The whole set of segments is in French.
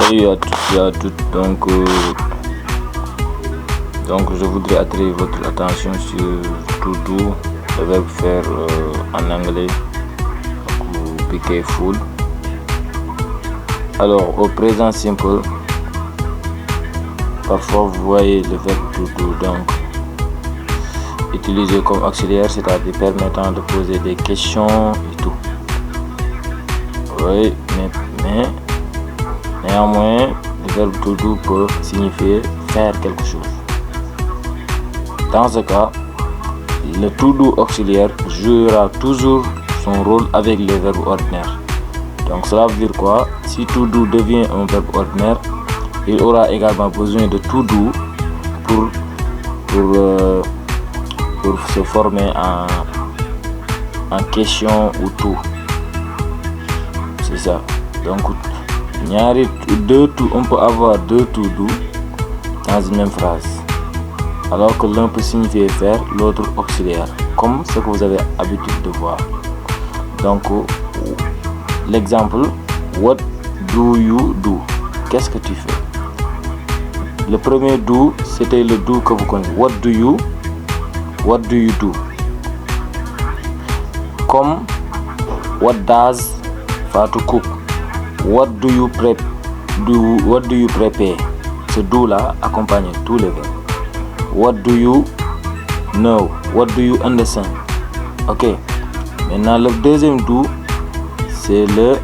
Salut à tous et à toutes. Donc je voudrais attirer votre attention sur to do, le verbe faire en anglais, ou be careful. Alors au présent simple, parfois vous voyez le verbe to do donc utilisé comme auxiliaire, c'est-à-dire permettant de poser des questions et tout. Oui, mais néanmoins, le verbe to do peut signifier faire quelque chose. Dans ce cas, le to do auxiliaire jouera toujours son rôle avec le verbe ordinaire. Donc cela veut dire quoi? Si to do devient un verbe ordinaire, il aura également besoin de to do pour se former en question ou tout. C'est ça. Donc on peut avoir deux to do dans une même phrase, alors que l'un peut signifier faire, l'autre auxiliaire, comme ce que vous avez l'habitude de voir. Donc l'exemple, what do you do? Qu'est-ce que tu fais? Le premier do, c'était le do que vous connaissez. What do you do? Comme what does Fatou cook? What do you prepare? Ce do là accompagne tous les verbes. What do you know? What do you understand? Ok. Maintenant le deuxième do, c'est le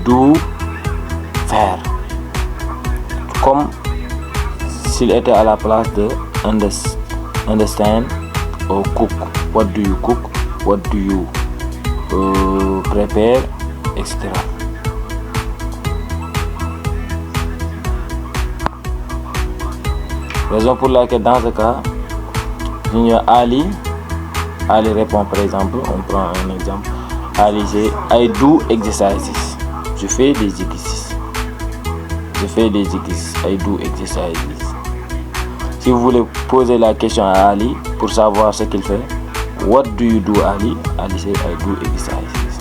do faire. Comme s'il était à la place de understand ou cook. What do you cook? What do you prepare, etc. Raison pour laquelle dans ce cas, Ali répond par exemple, on prend un exemple. Ali c'est I do exercises. Je fais des exercices. I do exercises. Si vous voulez poser la question à Ali pour savoir ce qu'il fait, what do you do Ali? Ali c'est I do exercises.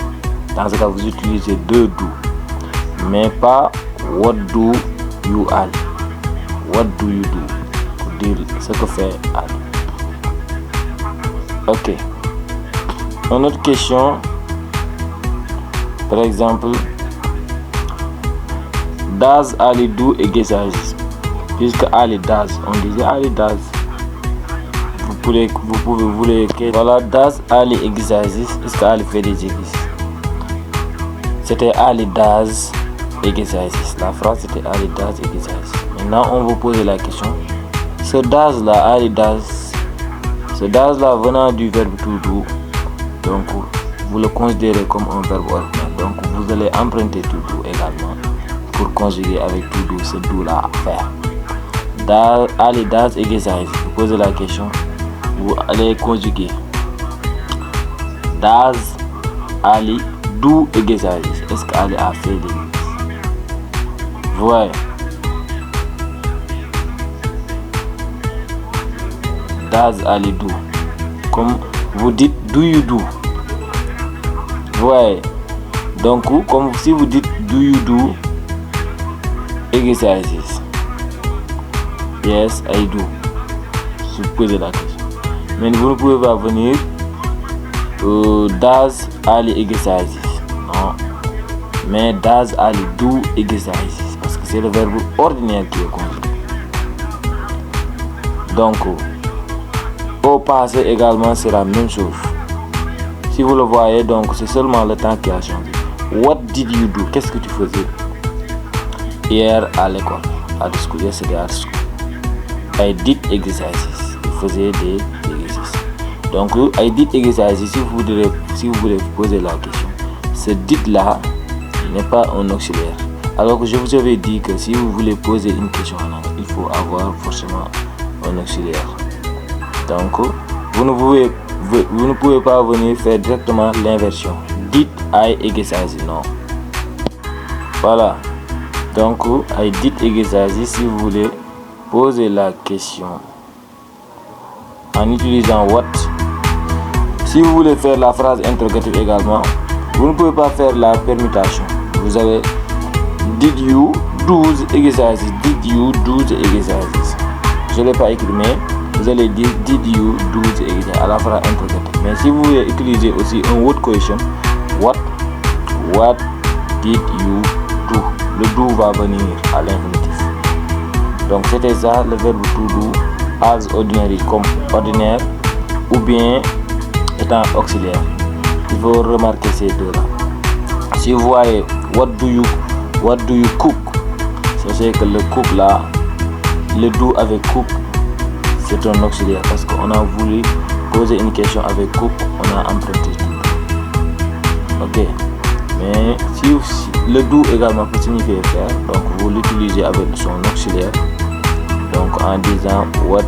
Dans ce cas, vous utilisez deux do, mais pas what do you Ali. What do you do? Pour dire ce que fait Ali. Ok. Une autre question, par exemple, does Ali do exercises? Puisque Ali does, on disait Ali does. Vous voulez que voilà, does Ali exercises? Est-ce que Ali fait des exercices? C'était Ali does exercises. La phrase c'était Ali does exercises. Maintenant on vous pose la question. Ce does là, Ali does. Ce does là venant du verbe to do. Donc vous le considérez comme un verbe ordinaire. Donc vous allez emprunter to do également pour conjuguer avec to do ce do là à faire. Ali does exercises. Vous posez la question. Vous allez conjuguer. Does Ali do exercises? Est-ce qu'Ali a fait des exercices? Ouais. Does Ali do? Comme vous dites do you do? Ouais. Donc comme si vous dites do you do exercises? Yes, I do. Vous posez la question. Mais vous ne pouvez pas venir does Ali exercises? Non. Mais does Ali do exercises? Parce que c'est le verbe ordinaire qui est conjugué. Donc au passé également c'est la même chose. Si vous le voyez, donc c'est seulement le temps qui a changé. What did you do? Qu'est-ce que tu faisais hier à l'école? At school. Yesterday at school. I did exercises. Je faisais des exercices. Donc I did exercises, si vous voulez poser la question, ce did là n'est pas un auxiliaire. Alors que je vous avais dit que si vous voulez poser une question en anglais, il faut avoir forcément un auxiliaire. Donc vous ne pouvez pas venir faire directement l'inversion. Did I exercise? Non. Voilà. Donc I did exercises, si vous voulez poser la question en utilisant what. Si vous voulez faire la phrase interrogative également, vous ne pouvez pas faire la permutation. Vous avez did you do the exercises? Did you do the exercises? Je ne l'ai pas écrit, mais vous allez dire did you do the exercises à la phrase interrogative. Mais si vous voulez utiliser aussi un what question, what did you do? Le do va venir à l'infinitif. Donc c'était ça le verbe to do, as ordinary comme ordinaire ou bien étant auxiliaire. Il faut remarquer ces deux là. Si vous voyez what do you cook, sachez que le cook là, le do avec cook c'est un auxiliaire parce qu'on a voulu poser une question avec cook, on a emprunté do. Ok, mais si le do également peut signifier faire, donc vous l'utilisez avec son auxiliaire, donc en disant what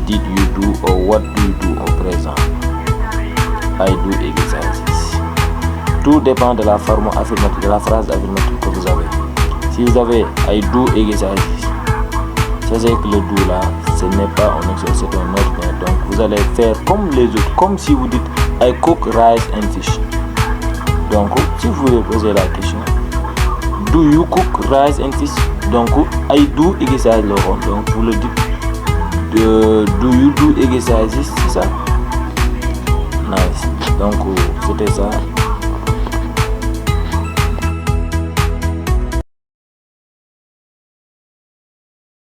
did you do or what do you do au présent. I do exercises. Tout dépend de la forme affirmative, de la phrase affirmative que vous avez. Si vous avez I do exercises, sachez que le do là, ce n'est pas un auxiliaire, c'est un ordinaire. Donc vous allez faire comme les autres, comme si vous dites I cook rice and fish. Donc si vous voulez poser la question, do you cook rice and fish? Donc I do exercises, donc vous le dites do you do exercises, c'est ça. Nice. Donc c'était ça.